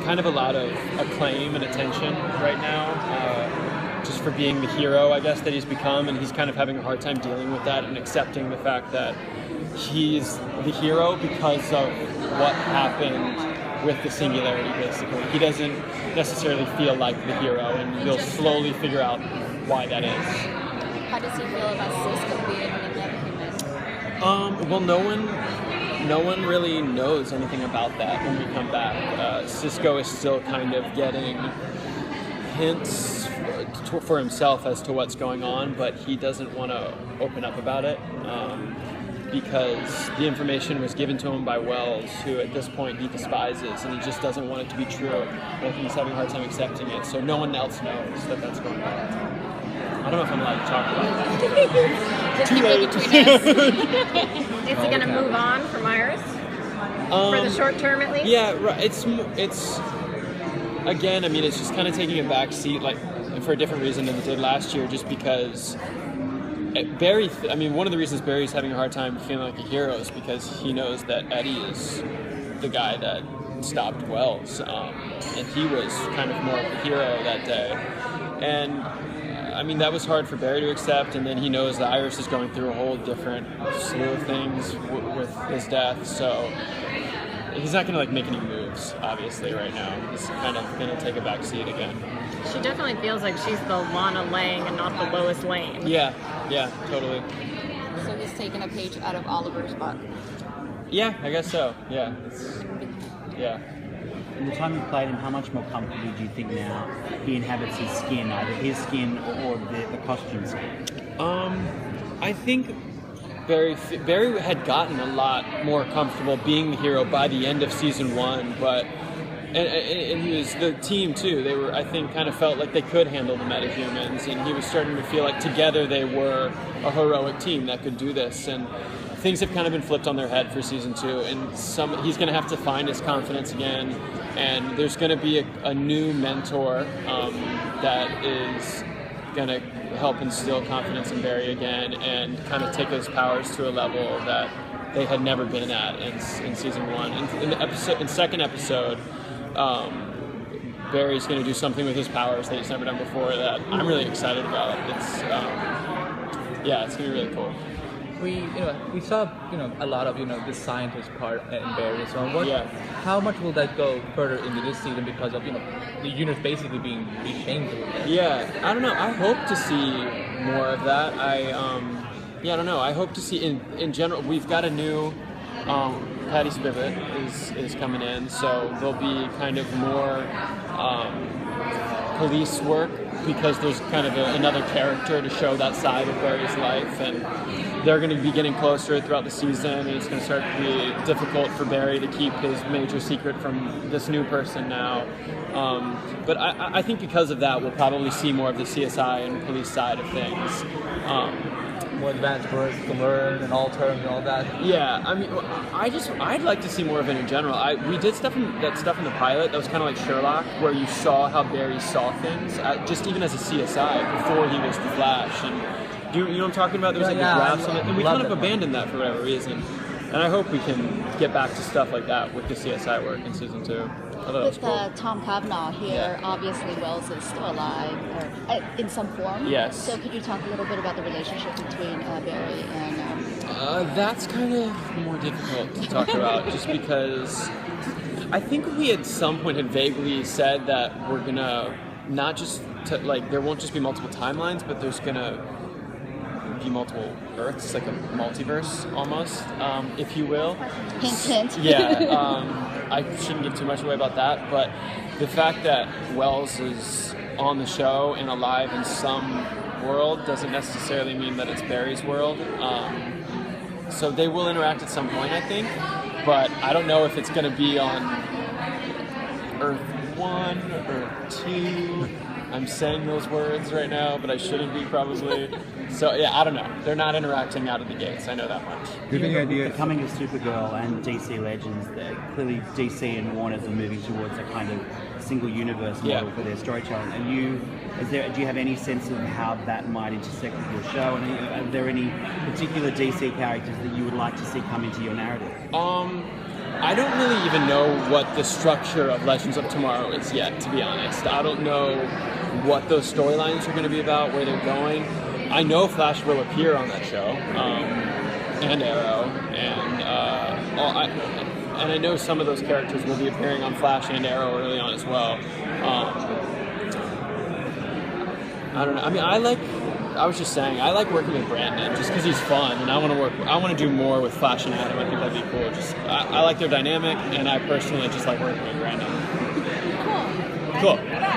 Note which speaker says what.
Speaker 1: kind of a lot of acclaim and attention right now, just for being the hero, I guess, that he's become, and he's kind of having a hard time dealing with that and accepting the fact that he's the hero because of what happened with the singularity, basically. He doesn't necessarily feel like the hero, and he'll slowly figure out why that is.
Speaker 2: How does he feel about Cisco being a metahuman?
Speaker 1: Well, no one really knows anything about that when we come back. Cisco is still kind of getting hints for himself as to what's going on, but he doesn't want to open up about it because the information was given to him by Wells, who at this point he despises, and he just doesn't want it to be true. I think he's having a hard time accepting it, so no one else knows that that's going on. I don't know if I'm allowed to talk about that.
Speaker 2: Just keep it between us. Is he going to move on from Iris? For the short term, at least?
Speaker 1: Yeah, right. It's again, I mean, it's just kind of taking a back seat, like, for a different reason than it did last year, just because Barry, I mean, one of the reasons Barry's having a hard time feeling like a hero is because he knows that Eddie is the guy that stopped Wells, and he was kind of more of a hero that day. And I mean, that was hard for Barry to accept, and then he knows that Iris is going through a whole different slew of things with his death, so he's not going to make any moves, obviously, right now. He's kind of going to take a back seat again.
Speaker 2: She definitely feels like she's the Lana Lang and not the Lois Lane.
Speaker 1: Yeah, totally.
Speaker 3: So he's taken a page out of Oliver's book.
Speaker 1: Yeah, I guess so. Yeah.
Speaker 4: In the time you played him, how much more comfortably do you think now he inhabits his skin, either his skin or the costume skin?
Speaker 1: I think Barry had gotten a lot more comfortable being the hero by the end of season 1, but and he was the team too. They were, I think, kind of felt like they could handle the metahumans, and he was starting to feel like together they were a heroic team that could do this. And things have kind of been flipped on their head for season 2, and he's going to have to find his confidence again. And there's going to be a new mentor that is going to help instill confidence in Barry again and kind of take his powers to a level that they had never been at in season 1. In the second episode, Barry's going to do something with his powers that he's never done before that I'm really excited about. It's going to be really cool.
Speaker 5: We saw a lot of the scientist part in Barry. So how much will that go further into this season because of the universe basically being reshaped?
Speaker 1: Yeah, I don't know. I hope to see more of that. I don't know. I hope to see in general. We've got a new Patty Spivot is coming in, so there'll be kind of more police work because there's kind of another character to show that side of Barry's life, and they're going to be getting closer throughout the season, and it's going to start to be difficult for Barry to keep his major secret from this new person now. But I think because of that, we'll probably see more of the CSI and police side of things.
Speaker 5: More advanced words to learn and alter and all that.
Speaker 1: Yeah, I mean, I'd like to see more of it in general. We did stuff in the pilot that was kind of like Sherlock, where you saw how Barry saw things, just even as a CSI before he was the Flash. And you know what I'm talking about? There was the graphs on it, and we kind of abandoned that for whatever reason. And I hope we can get back to stuff like that with the CSI work in season 2.
Speaker 3: With Tom Cavanaugh here, obviously Wells is still alive, or in some form.
Speaker 1: Yes.
Speaker 3: So could you talk a little bit about the relationship between Barry and...
Speaker 1: That's kind of more difficult to talk about, just because I think we at some point had vaguely said that we're going to not just, there won't just be multiple timelines, but there's going to be multiple Earths. It's like a multiverse, almost, if you will.
Speaker 3: Hint, hint.
Speaker 1: Yeah. I shouldn't give too much away about that, but the fact that Wells is on the show and alive in some world doesn't necessarily mean that it's Barry's world. So they will interact at some point, I think, but I don't know if it's going to be on Earth 1 or 2. I'm saying those words right now, but I shouldn't be probably. So yeah, I don't know. They're not interacting out of the gates. I know that much.
Speaker 4: Do you have any idea? Becoming a Supergirl and DC Legends, that clearly DC and Warner's are moving towards a kind of single universe model for their storytelling. And do you have any sense of how that might intersect with your show? And are there any particular DC characters that you would like to see come into your narrative?
Speaker 1: I don't really even know what the structure of Legends of Tomorrow is yet, to be honest. I don't know what those storylines are going to be about, where they're going. I know Flash will appear on that show, and Arrow, and I know some of those characters will be appearing on Flash and Arrow early on as well. I don't know. I mean, I was just saying, I like working with Brandon just because he's fun, and I want to do more with Flash and Adam. I think that'd be cool. Just I like their dynamic, and I personally just like working with Brandon.
Speaker 2: Cool.
Speaker 1: Cool.